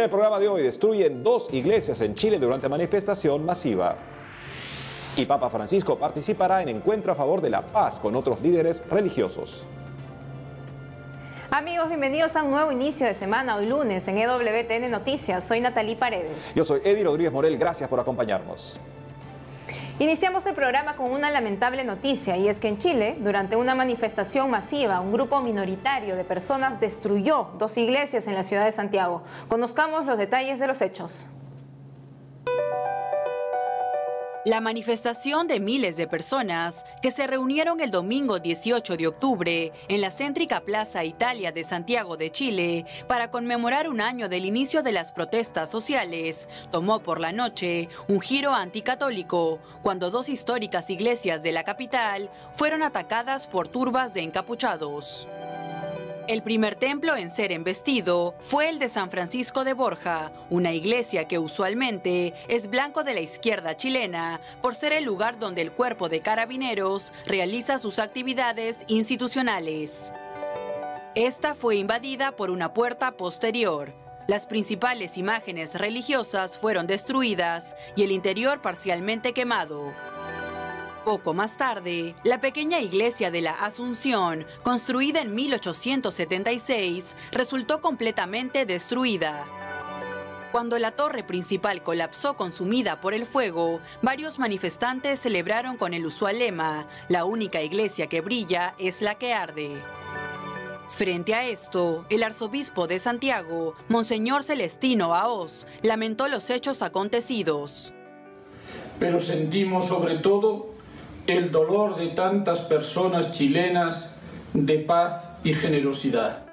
Y en el programa de hoy, destruyen 2 iglesias en Chile durante manifestación masiva. Y Papa Francisco participará en encuentro a favor de la paz con otros líderes religiosos. Amigos, bienvenidos a un nuevo inicio de semana, hoy lunes en EWTN Noticias. Soy Natalie Paredes. Yo soy Eddie Rodríguez Morel, gracias por acompañarnos. Iniciamos el programa con una lamentable noticia, y es que en Chile, durante una manifestación masiva, un grupo minoritario de personas destruyó 2 iglesias en la ciudad de Santiago. Conozcamos los detalles de los hechos. La manifestación de miles de personas que se reunieron el domingo 18 de octubre en la céntrica Plaza Italia de Santiago de Chile para conmemorar un año del inicio de las protestas sociales tomó por la noche un giro anticatólico cuando 2 históricas iglesias de la capital fueron atacadas por turbas de encapuchados. El primer templo en ser embestido fue el de San Francisco de Borja, una iglesia que usualmente es blanco de la izquierda chilena por ser el lugar donde el cuerpo de carabineros realiza sus actividades institucionales. Esta fue invadida por una puerta posterior. Las principales imágenes religiosas fueron destruidas y el interior parcialmente quemado. Poco más tarde, la pequeña iglesia de la Asunción, construida en 1876, resultó completamente destruida. Cuando la torre principal colapsó consumida por el fuego, varios manifestantes celebraron con el usual lema: "La única iglesia que brilla es la que arde". Frente a esto, el arzobispo de Santiago, Monseñor Celestino Aoz, lamentó los hechos acontecidos. Pero sentimos sobre todo el dolor de tantas personas chilenas de paz y generosidad.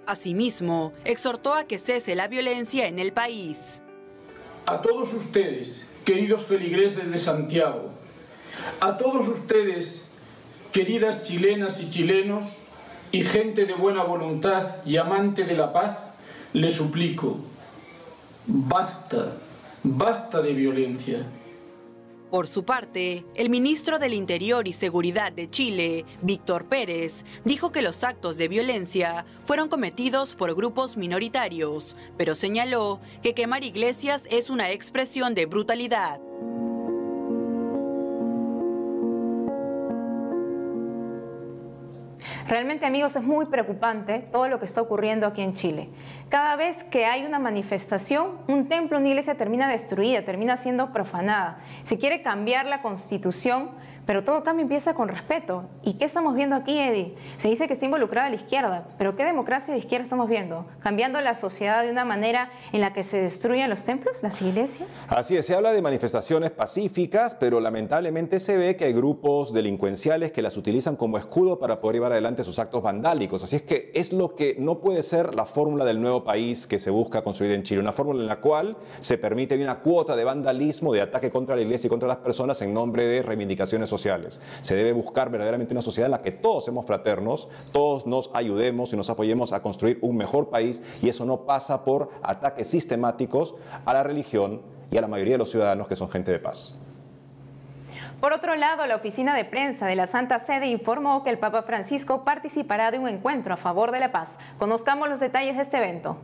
Asimismo, exhortó a que cese la violencia en el país. A todos ustedes, queridos feligreses de Santiago, a todos ustedes, queridas chilenas y chilenos, y gente de buena voluntad y amante de la paz, les suplico, basta, basta de violencia. Por su parte, el ministro del Interior y Seguridad de Chile, Víctor Pérez, dijo que los actos de violencia fueron cometidos por grupos minoritarios, pero señaló que quemar iglesias es una expresión de brutalidad. Realmente, amigos, es muy preocupante todo lo que está ocurriendo aquí en Chile. Cada vez que hay una manifestación, un templo, una iglesia termina destruida, termina siendo profanada. Se quiere cambiar la Constitución, pero todo cambio empieza con respeto. ¿Y qué estamos viendo aquí, Eddie? Se dice que está involucrada la izquierda, pero ¿qué democracia de izquierda estamos viendo? ¿Cambiando la sociedad de una manera en la que se destruyen los templos, las iglesias? Así es, se habla de manifestaciones pacíficas, pero lamentablemente se ve que hay grupos delincuenciales que las utilizan como escudo para poder llevar adelante sus actos vandálicos. Así es que es lo que no puede ser la fórmula del nuevo país que se busca construir en Chile, una fórmula en la cual se permite una cuota de vandalismo, de ataque contra la iglesia y contra las personas en nombre de reivindicaciones sociales. Se debe buscar verdaderamente una sociedad en la que todos seamos fraternos, todos nos ayudemos y nos apoyemos a construir un mejor país, y eso no pasa por ataques sistemáticos a la religión y a la mayoría de los ciudadanos que son gente de paz. Por otro lado, la oficina de prensa de la Santa Sede informó que el Papa Francisco participará de un encuentro a favor de la paz. Conozcamos los detalles de este evento.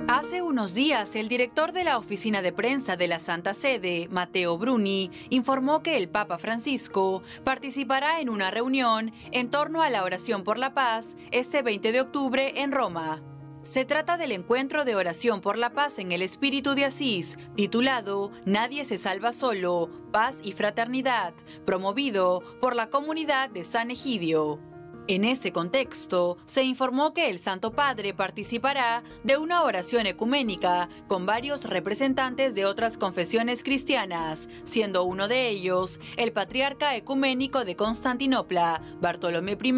Hace unos días, el director de la oficina de prensa de la Santa Sede, Matteo Bruni, informó que el Papa Francisco participará en una reunión en torno a la oración por la paz este 20 de octubre en Roma. Se trata del encuentro de oración por la paz en el espíritu de Asís, titulado Nadie se salva solo, paz y fraternidad, promovido por la comunidad de San Egidio. En ese contexto, se informó que el Santo Padre participará de una oración ecuménica con varios representantes de otras confesiones cristianas, siendo uno de ellos el Patriarca Ecuménico de Constantinopla, Bartolomé I,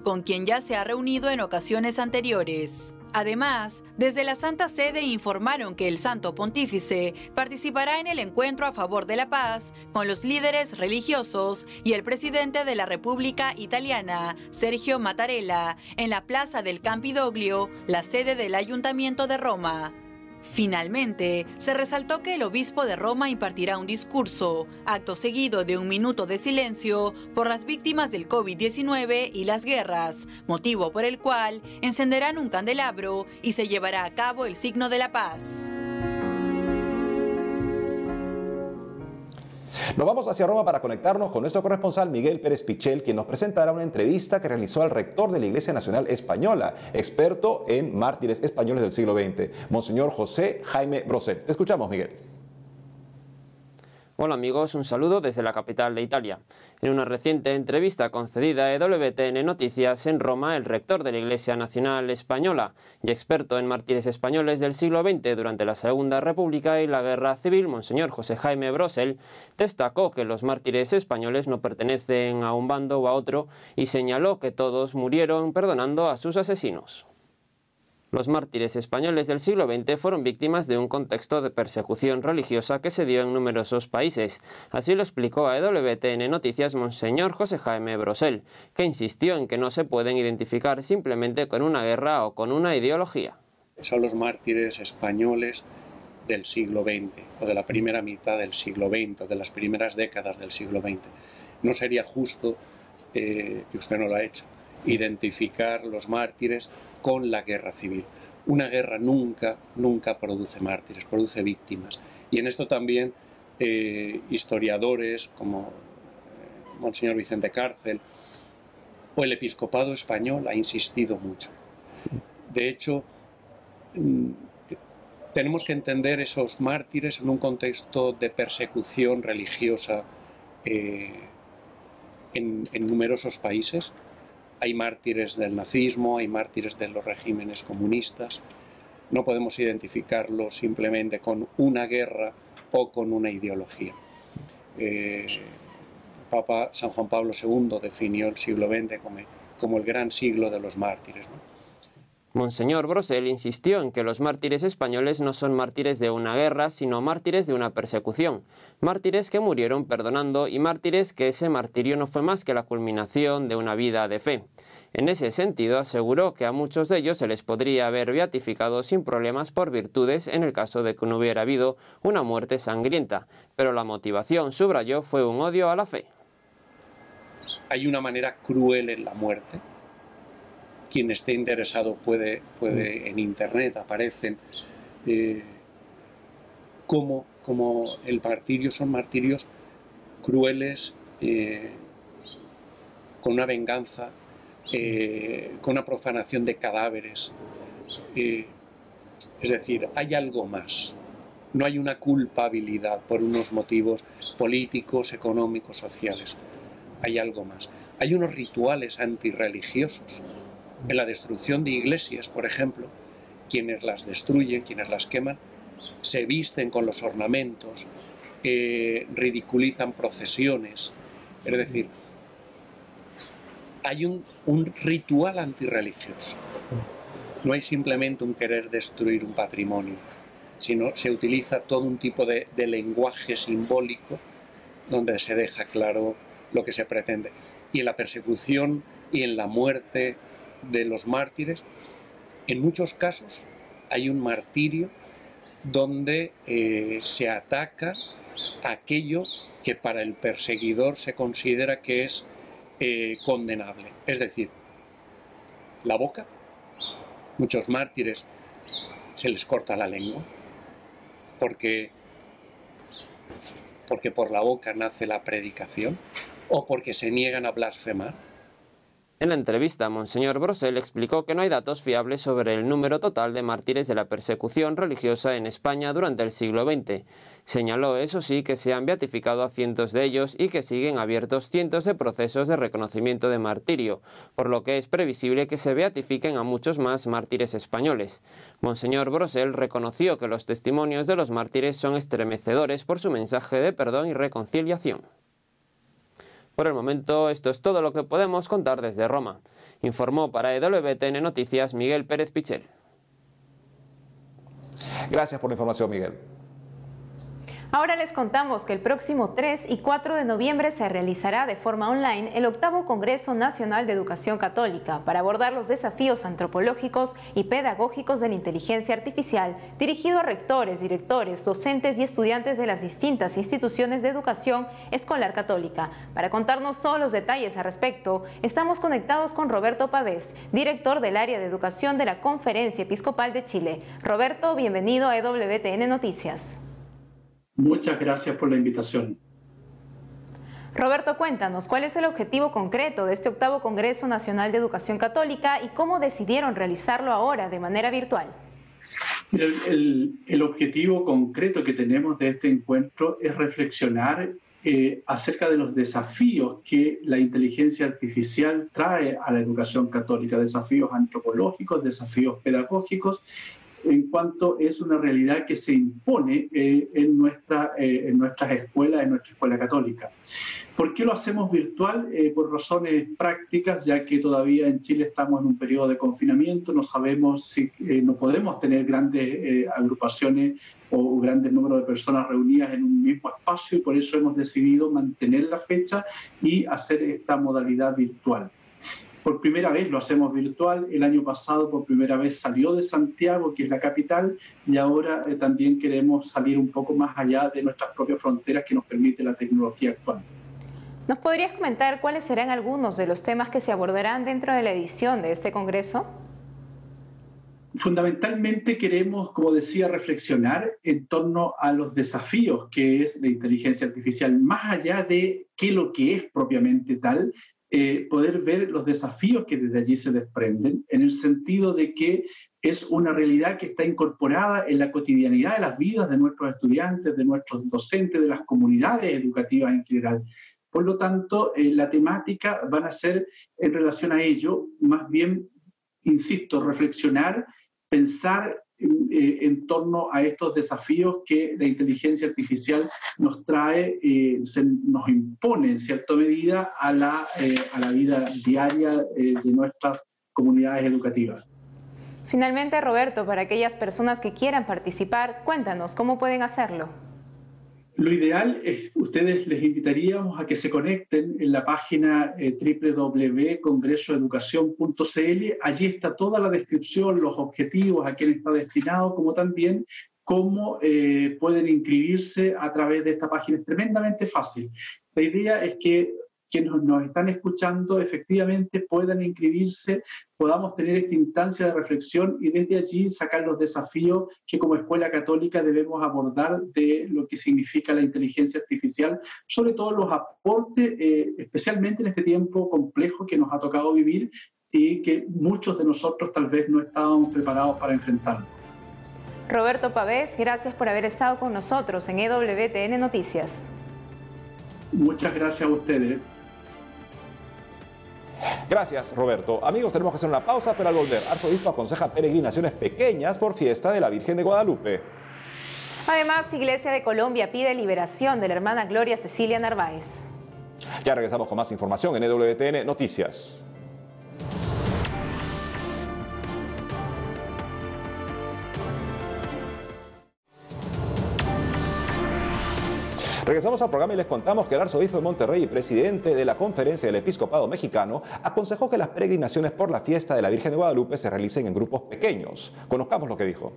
con quien ya se ha reunido en ocasiones anteriores. Además, desde la Santa Sede informaron que el Santo Pontífice participará en el encuentro a favor de la paz con los líderes religiosos y el presidente de la República Italiana, Sergio Mattarella, en la Plaza del Campidoglio, la sede del Ayuntamiento de Roma. Finalmente, se resaltó que el obispo de Roma impartirá un discurso, acto seguido de un minuto de silencio por las víctimas del COVID-19 y las guerras, motivo por el cual encenderán un candelabro y se llevará a cabo el signo de la paz. Nos vamos hacia Roma para conectarnos con nuestro corresponsal Miguel Pérez Pichel, quien nos presentará una entrevista que realizó al rector de la Iglesia Nacional Española, experto en mártires españoles del siglo XX, Monseñor José Jaime Brosel. Te escuchamos, Miguel. Hola amigos, un saludo desde la capital de Italia. En una reciente entrevista concedida a EWTN Noticias en Roma, el rector de la Iglesia Nacional Española y experto en mártires españoles del siglo XX durante la Segunda República y la Guerra Civil, Monseñor José Jaime Brosel, destacó que los mártires españoles no pertenecen a un bando o a otro y señaló que todos murieron perdonando a sus asesinos. Los mártires españoles del siglo XX fueron víctimas de un contexto de persecución religiosa que se dio en numerosos países. Así lo explicó a EWTN Noticias Monseñor José Jaime Brosel, que insistió en que no se pueden identificar simplemente con una guerra o con una ideología. Son los mártires españoles del siglo XX, o de la primera mitad del siglo XX, o de las primeras décadas del siglo XX. No sería justo, y usted no lo ha hecho, identificar los mártires con la guerra civil. Una guerra nunca produce mártires, produce víctimas. Y en esto también historiadores como Monseñor Vicente Cárcel o el episcopado español ha insistido mucho. De hecho, tenemos que entender esos mártires en un contexto de persecución religiosa en numerosos países. Hay mártires del nazismo, hay mártires de los regímenes comunistas. No podemos identificarlos simplemente con una guerra o con una ideología. Papa San Juan Pablo II definió el siglo XX como el gran siglo de los mártires, ¿no? Monseñor Brosel insistió en que los mártires españoles no son mártires de una guerra, sino mártires de una persecución. Mártires que murieron perdonando y mártires que ese martirio no fue más que la culminación de una vida de fe. En ese sentido, aseguró que a muchos de ellos se les podría haber beatificado sin problemas por virtudes en el caso de que no hubiera habido una muerte sangrienta, pero la motivación, subrayó, fue un odio a la fe. Hay una manera cruel en la muerte. Quien esté interesado puede en internet aparecen como el martirio, son martirios crueles, con una venganza, con una profanación de cadáveres. Es decir, hay algo más. No hay una culpabilidad por unos motivos políticos, económicos, sociales. Hay algo más. Hay unos rituales antirreligiosos. En la destrucción de iglesias, por ejemplo, quienes las destruyen, quienes las queman, se visten con los ornamentos, ridiculizan procesiones. Es decir, hay un ritual antirreligioso. No hay simplemente un querer destruir un patrimonio, sino se utiliza todo un tipo de lenguaje simbólico donde se deja claro lo que se pretende. Y en la persecución y en la muerte de los mártires, en muchos casos hay un martirio donde se ataca aquello que para el perseguidor se considera que es condenable. Es decir, la boca. Muchos mártires se les corta la lengua porque por la boca nace la predicación o porque se niegan a blasfemar. En la entrevista, Monseñor Brosel explicó que no hay datos fiables sobre el número total de mártires de la persecución religiosa en España durante el siglo XX. Señaló, eso sí, que se han beatificado a cientos de ellos y que siguen abiertos cientos de procesos de reconocimiento de martirio, por lo que es previsible que se beatifiquen a muchos más mártires españoles. Monseñor Brosel reconoció que los testimonios de los mártires son estremecedores por su mensaje de perdón y reconciliación. Por el momento, esto es todo lo que podemos contar desde Roma. Informó para EWTN Noticias Miguel Pérez Pichel. Gracias por la información, Miguel. Ahora les contamos que el próximo 3 y 4 de noviembre se realizará de forma online el 8º Congreso Nacional de Educación Católica para abordar los desafíos antropológicos y pedagógicos de la inteligencia artificial, dirigido a rectores, directores, docentes y estudiantes de las distintas instituciones de educación escolar católica. Para contarnos todos los detalles al respecto, estamos conectados con Roberto Pavés, director del área de educación de la Conferencia Episcopal de Chile. Roberto, bienvenido a EWTN Noticias. Muchas gracias por la invitación. Roberto, cuéntanos, ¿cuál es el objetivo concreto de este 8º Congreso Nacional de Educación Católica y cómo decidieron realizarlo ahora de manera virtual? El objetivo concreto que tenemos de este encuentro es reflexionar acerca de los desafíos que la inteligencia artificial trae a la educación católica, desafíos antropológicos, desafíos pedagógicos, en cuanto es una realidad que se impone en nuestras escuelas, en nuestra escuela católica. ¿Por qué lo hacemos virtual? Por razones prácticas, ya que todavía en Chile estamos en un periodo de confinamiento, no sabemos si no podemos tener grandes agrupaciones o grandes números de personas reunidas en un mismo espacio, y por eso hemos decidido mantener la fecha y hacer esta modalidad virtual. Por primera vez lo hacemos virtual, el año pasado por primera vez salió de Santiago, que es la capital, y ahora también queremos salir un poco más allá de nuestras propias fronteras que nos permite la tecnología actual. ¿Nos podrías comentar cuáles serán algunos de los temas que se abordarán dentro de la edición de este congreso? Fundamentalmente queremos, como decía, reflexionar en torno a los desafíos que es la inteligencia artificial, más allá de qué lo que es propiamente tal, poder ver los desafíos que desde allí se desprenden, en el sentido de que es una realidad que está incorporada en la cotidianidad de las vidas de nuestros estudiantes, de nuestros docentes, de las comunidades educativas en general. Por lo tanto, la temática van a ser en relación a ello, más bien, insisto, reflexionar, pensar en torno a estos desafíos que la inteligencia artificial nos trae, nos impone en cierta medida a la vida diaria de nuestras comunidades educativas. Finalmente, Roberto, para aquellas personas que quieran participar, cuéntanos cómo pueden hacerlo. Lo ideal es, ustedes les invitaríamos a que se conecten en la página www.congresoeducacion.cl. Allí está toda la descripción, los objetivos, a quién está destinado, como también cómo pueden inscribirse a través de esta página. Es tremendamente fácil. La idea es que quienes nos están escuchando efectivamente puedan inscribirse, podamos tener esta instancia de reflexión y desde allí sacar los desafíos que como escuela católica debemos abordar de lo que significa la inteligencia artificial, sobre todo los aportes, especialmente en este tiempo complejo que nos ha tocado vivir y que muchos de nosotros tal vez no estábamos preparados para enfrentarlo. Roberto Pavés, gracias por haber estado con nosotros en EWTN Noticias. Muchas gracias a ustedes. Gracias, Roberto. Amigos, tenemos que hacer una pausa, pero al volver, Arzobispo aconseja peregrinaciones pequeñas por fiesta de la Virgen de Guadalupe. Además, Iglesia de Colombia pide liberación de la hermana Gloria Cecilia Narváez. Ya regresamos con más información en EWTN Noticias. Regresamos al programa y les contamos que el arzobispo de Monterrey y presidente de la Conferencia del Episcopado Mexicano aconsejó que las peregrinaciones por la fiesta de la Virgen de Guadalupe se realicen en grupos pequeños. Conozcamos lo que dijo.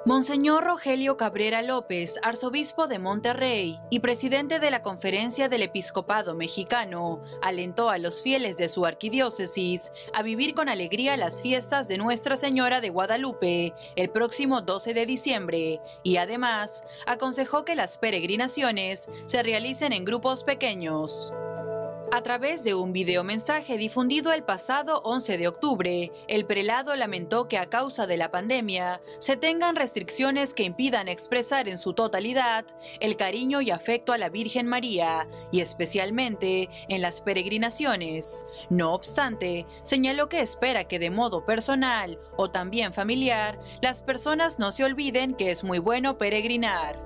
Monseñor Rogelio Cabrera López, arzobispo de Monterrey y presidente de la Conferencia del Episcopado Mexicano, alentó a los fieles de su arquidiócesis a vivir con alegría las fiestas de Nuestra Señora de Guadalupe el próximo 12 de diciembre y además aconsejó que las peregrinaciones se realicen en grupos pequeños. A través de un videomensaje difundido el pasado 11 de octubre, el prelado lamentó que a causa de la pandemia se tengan restricciones que impidan expresar en su totalidad el cariño y afecto a la Virgen María, y especialmente en las peregrinaciones. No obstante, señaló que espera que de modo personal o también familiar, las personas no se olviden que es muy bueno peregrinar.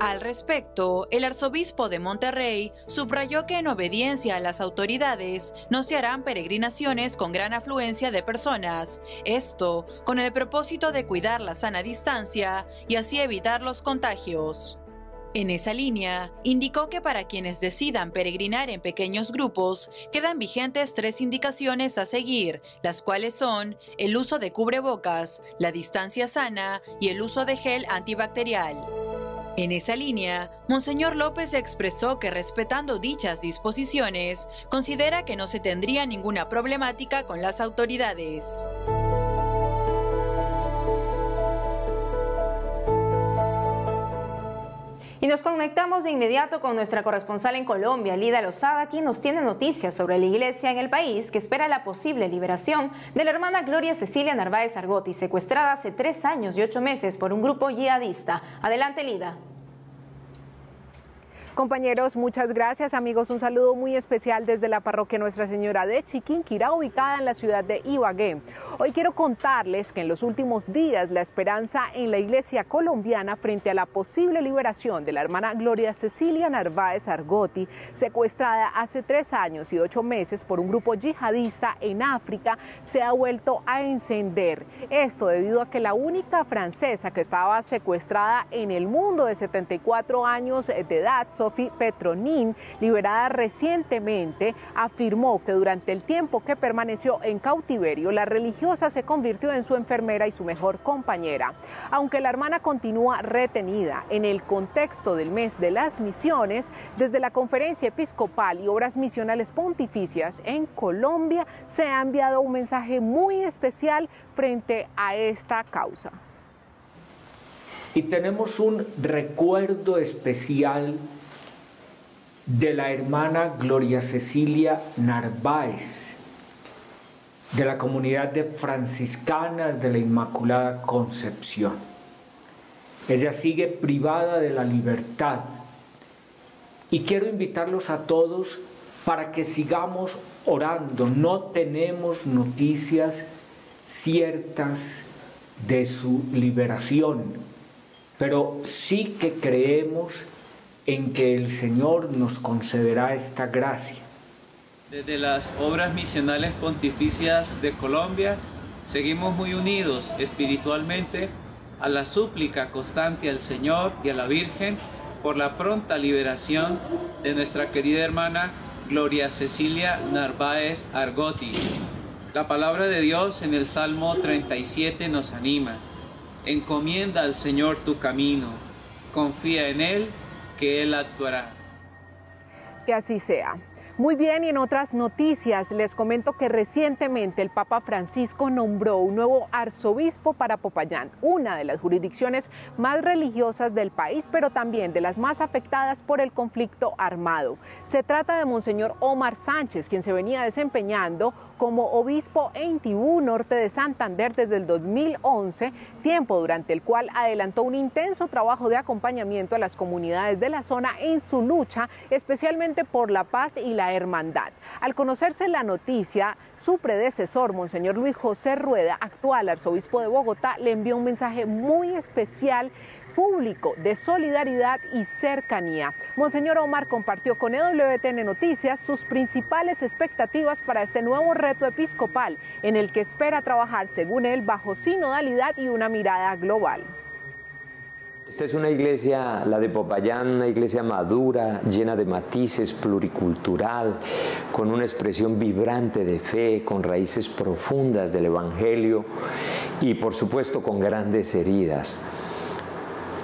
Al respecto, el arzobispo de Monterrey subrayó que en obediencia a las autoridades no se harán peregrinaciones con gran afluencia de personas, esto con el propósito de cuidar la sana distancia y así evitar los contagios. En esa línea, indicó que para quienes decidan peregrinar en pequeños grupos, quedan vigentes 3 indicaciones a seguir, las cuales son el uso de cubrebocas, la distancia sana y el uso de gel antibacterial. En esa línea, Monseñor López expresó que respetando dichas disposiciones, considera que no se tendría ninguna problemática con las autoridades. Y nos conectamos de inmediato con nuestra corresponsal en Colombia, Lida Lozada, quien nos tiene noticias sobre la iglesia en el país que espera la posible liberación de la hermana Gloria Cecilia Narváez Argotti, secuestrada hace 3 años y 8 meses por un grupo yihadista. Adelante, Lida. Compañeros, muchas gracias. Amigos, un saludo muy especial desde la parroquia Nuestra Señora de Chiquinquirá, ubicada en la ciudad de Ibagué. Hoy quiero contarles que en los últimos días la esperanza en la iglesia colombiana frente a la posible liberación de la hermana Gloria Cecilia Narváez Argotti, secuestrada hace 3 años y 8 meses por un grupo yihadista en África, se ha vuelto a encender. Esto debido a que la única francesa que estaba secuestrada en el mundo de 74 años de edad, Sophie Petronin, liberada recientemente, afirmó que durante el tiempo que permaneció en cautiverio, la religiosa se convirtió en su enfermera y su mejor compañera. Aunque la hermana continúa retenida en el contexto del mes de las misiones, desde la Conferencia Episcopal y Obras Misionales Pontificias en Colombia se ha enviado un mensaje muy especial frente a esta causa. Y tenemos un recuerdo especial de la hermana Gloria Cecilia Narváez, de la comunidad de franciscanas de la Inmaculada Concepción. Ella sigue privada de la libertad y quiero invitarlos a todos para que sigamos orando. No tenemos noticias ciertas de su liberación, pero sí que creemos en que el Señor nos concederá esta gracia. Desde las Obras Misionales Pontificias de Colombia, seguimos muy unidos espiritualmente a la súplica constante al Señor y a la Virgen por la pronta liberación de nuestra querida hermana Gloria Cecilia Narváez Argotti. La palabra de Dios en el Salmo 37 nos anima: encomienda al Señor tu camino, confía en Él, que Él actuará. Que así sea. Muy bien, y en otras noticias les comento que recientemente el Papa Francisco nombró un nuevo arzobispo para Popayán, una de las jurisdicciones más religiosas del país, pero también de las más afectadas por el conflicto armado. Se trata de Monseñor Omar Sánchez, quien se venía desempeñando como obispo en Tibú, norte de Santander, desde el 2011, tiempo durante el cual adelantó un intenso trabajo de acompañamiento a las comunidades de la zona en su lucha, especialmente por la paz y la hermandad. Al conocerse la noticia, su predecesor, Monseñor Luis José Rueda, actual arzobispo de Bogotá, le envió un mensaje muy especial público de solidaridad y cercanía. Monseñor Omar compartió con EWTN Noticias sus principales expectativas para este nuevo reto episcopal, en el que espera trabajar, según él, bajo sinodalidad y una mirada global. Esta es una iglesia, la de Popayán, una iglesia madura, llena de matices, pluricultural, con una expresión vibrante de fe, con raíces profundas del Evangelio y, por supuesto, con grandes heridas.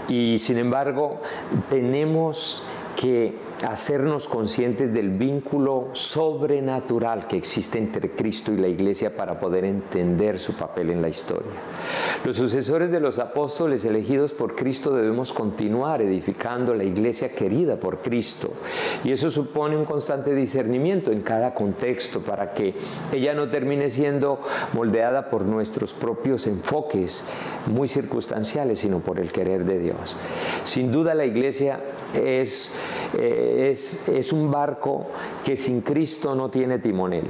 Y, sin embargo, tenemos que hacernos conscientes del vínculo sobrenatural que existe entre Cristo y la Iglesia para poder entender su papel en la historia. Los sucesores de los apóstoles elegidos por Cristo debemos continuar edificando la Iglesia querida por Cristo, y eso supone un constante discernimiento en cada contexto para que ella no termine siendo moldeada por nuestros propios enfoques muy circunstanciales, sino por el querer de Dios. Sin duda la Iglesia es un barco que sin Cristo no tiene timonel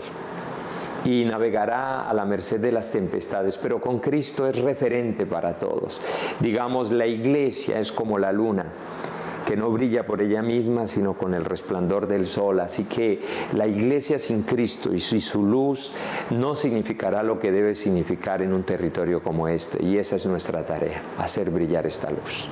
y navegará a la merced de las tempestades, pero con Cristo es referente para todos. Digamos, la Iglesia es como la luna que no brilla por ella misma, sino con el resplandor del sol. Así que la iglesia sin Cristo y su luz no significará lo que debe significar en un territorio como este. Y esa es nuestra tarea, hacer brillar esta luz.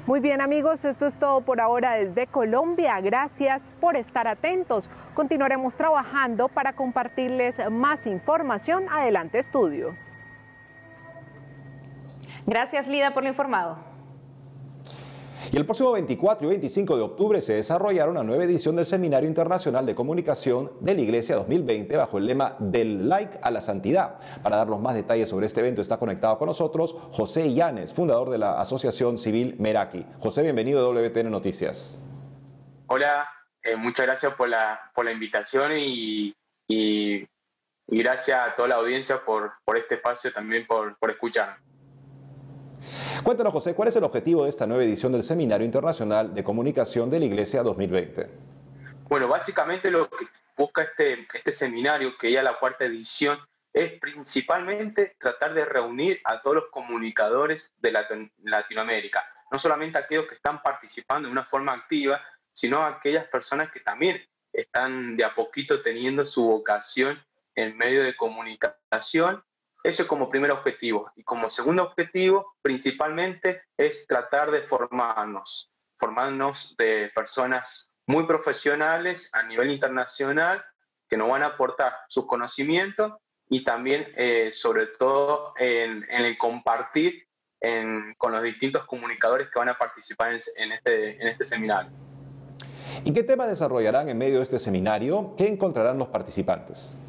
Muy bien, amigos, esto es todo por ahora desde Colombia. Gracias por estar atentos. Continuaremos trabajando para compartirles más información. Adelante, estudio. Gracias, Lida, por lo informado. Y el próximo 24 y 25 de octubre se desarrollará una nueva edición del Seminario Internacional de Comunicación de la Iglesia 2020 bajo el lema Del like a la santidad. Para darnos más detalles sobre este evento está conectado con nosotros José Llanes, fundador de la Asociación Civil Meraki. José, bienvenido a WTN Noticias. Hola, muchas gracias por la invitación y gracias a toda la audiencia por este espacio, también por escucharnos. Cuéntanos, José, ¿cuál es el objetivo de esta nueva edición del Seminario Internacional de Comunicación de la Iglesia 2020? Bueno, básicamente lo que busca este seminario, que ya es la cuarta edición, es principalmente tratar de reunir a todos los comunicadores de Latinoamérica. No solamente aquellos que están participando de una forma activa, sino aquellas personas que también están de a poquito teniendo su vocación en medio de comunicación. Eso como primer objetivo. Y como segundo objetivo, principalmente, es tratar de formarnos de personas muy profesionales a nivel internacional que nos van a aportar sus conocimientos y también, sobre todo, en el compartir con los distintos comunicadores que van a participar en este seminario. ¿Y qué temas desarrollarán en medio de este seminario? ¿Qué encontrarán los participantes?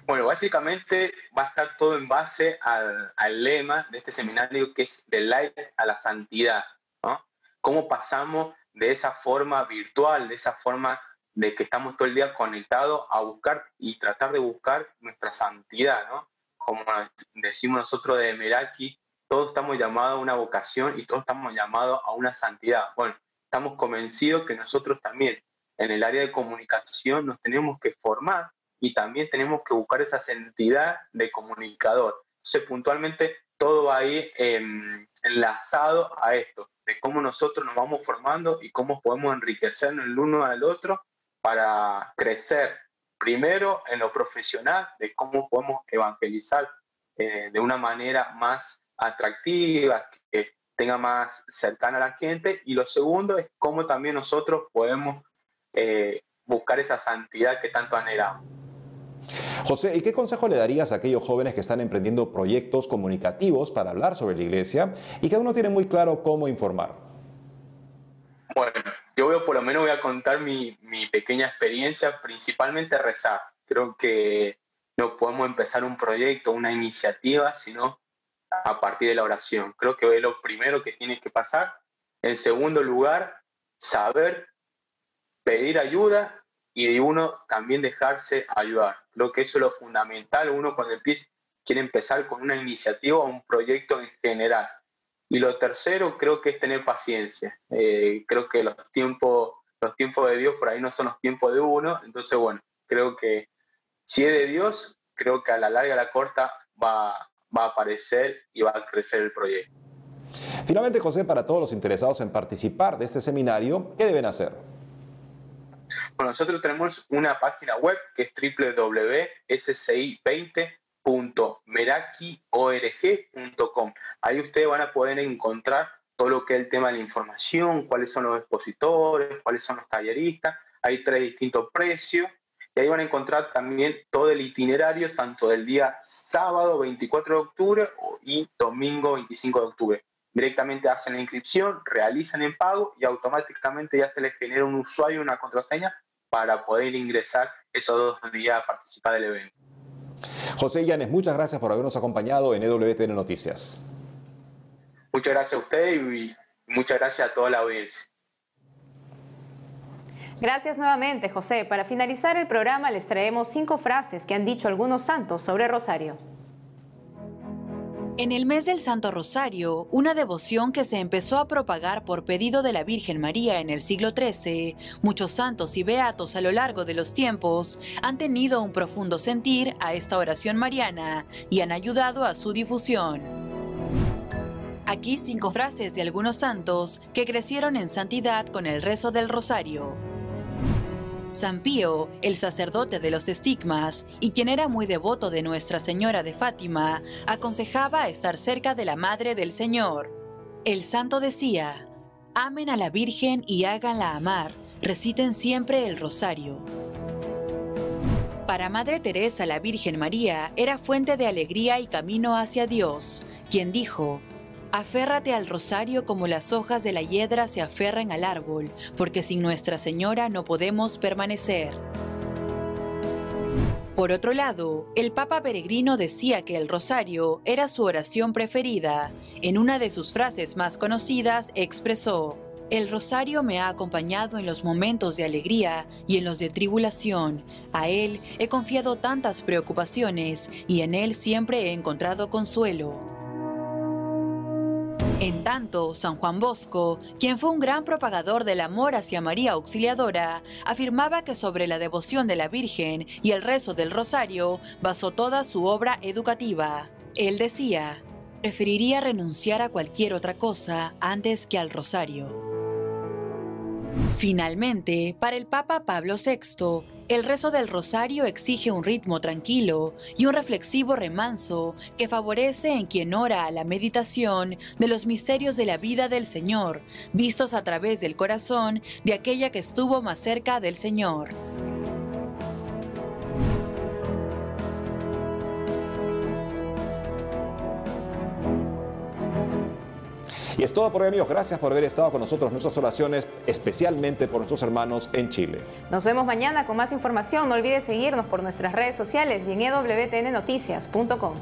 Bueno, básicamente va a estar todo en base al lema de este seminario, que es del like a la santidad, ¿no? Cómo pasamos de esa forma virtual, de esa forma de que estamos todo el día conectados a buscar y tratar de buscar nuestra santidad, ¿no? Como decimos nosotros de Meraki, todos estamos llamados a una vocación y todos estamos llamados a una santidad. Bueno, estamos convencidos que nosotros también en el área de comunicación nos tenemos que formar y también tenemos que buscar esa santidad de comunicador. Entonces, puntualmente, todo va a ir enlazado a esto, de cómo nosotros nos vamos formando y cómo podemos enriquecernos el uno al otro para crecer, primero en lo profesional, de cómo podemos evangelizar de una manera más atractiva, que tenga más cercana a la gente, y lo segundo es cómo también nosotros podemos buscar esa santidad que tanto anhelamos. José, ¿y qué consejo le darías a aquellos jóvenes que están emprendiendo proyectos comunicativos para hablar sobre la iglesia y que aún no tienen muy claro cómo informar? Bueno, yo por lo menos voy a contar mi pequeña experiencia, principalmente rezar. Creo que no podemos empezar un proyecto, una iniciativa, sino a partir de la oración. Creo que es lo primero que tiene que pasar. En segundo lugar, saber pedir ayuda y de uno también dejarse ayudar. Creo que eso es lo fundamental. Uno cuando quiere empezar con una iniciativa o un proyecto en general. Y lo tercero creo que es tener paciencia. Creo que los tiempos de Dios por ahí no son los tiempos de uno. Entonces, bueno, creo que si es de Dios, creo que a la larga, a la corta va a aparecer y va a crecer el proyecto. Finalmente, José, para todos los interesados en participar de este seminario, ¿qué deben hacer? Bueno, nosotros tenemos una página web que es www.sci20.merakiorg.com. Ahí ustedes van a poder encontrar todo lo que es el tema de la información, cuáles son los expositores, cuáles son los talleristas. Hay 3 distintos precios y ahí van a encontrar también todo el itinerario, tanto del día sábado 24 de octubre y domingo 25 de octubre. Directamente hacen la inscripción, realizan el pago y automáticamente ya se les genera un usuario y una contraseña para poder ingresar esos 2 días a participar del evento. José Llanes, muchas gracias por habernos acompañado en EWTN Noticias. Muchas gracias a usted y muchas gracias a toda la audiencia. Gracias nuevamente, José. Para finalizar el programa les traemos 5 frases que han dicho algunos santos sobre Rosario. En el mes del Santo Rosario, una devoción que se empezó a propagar por pedido de la Virgen María en el siglo XIII, muchos santos y beatos a lo largo de los tiempos han tenido un profundo sentir a esta oración mariana y han ayudado a su difusión. Aquí 5 frases de algunos santos que crecieron en santidad con el rezo del rosario. San Pío, el sacerdote de los estigmas y quien era muy devoto de Nuestra Señora de Fátima, aconsejaba estar cerca de la Madre del Señor. El santo decía: amen a la Virgen y háganla amar, reciten siempre el rosario. Para Madre Teresa, la Virgen María era fuente de alegría y camino hacia Dios, quien dijo: aférrate al rosario como las hojas de la hiedra se aferran al árbol, porque sin Nuestra Señora no podemos permanecer. Por otro lado, el Papa Peregrino decía que el rosario era su oración preferida. En una de sus frases más conocidas expresó: el rosario me ha acompañado en los momentos de alegría y en los de tribulación. A él he confiado tantas preocupaciones y en él siempre he encontrado consuelo. En tanto, San Juan Bosco, quien fue un gran propagador del amor hacia María Auxiliadora, afirmaba que sobre la devoción de la Virgen y el rezo del rosario basó toda su obra educativa. Él decía: preferiría renunciar a cualquier otra cosa antes que al rosario. Finalmente, para el Papa Pablo VI, el rezo del rosario exige un ritmo tranquilo y un reflexivo remanso que favorece en quien ora a la meditación de los misterios de la vida del Señor, vistos a través del corazón de aquella que estuvo más cerca del Señor. Y es todo por hoy, amigos. Gracias por haber estado con nosotros en nuestras oraciones, especialmente por nuestros hermanos en Chile. Nos vemos mañana con más información. No olvides seguirnos por nuestras redes sociales y en ewtnnoticias.com.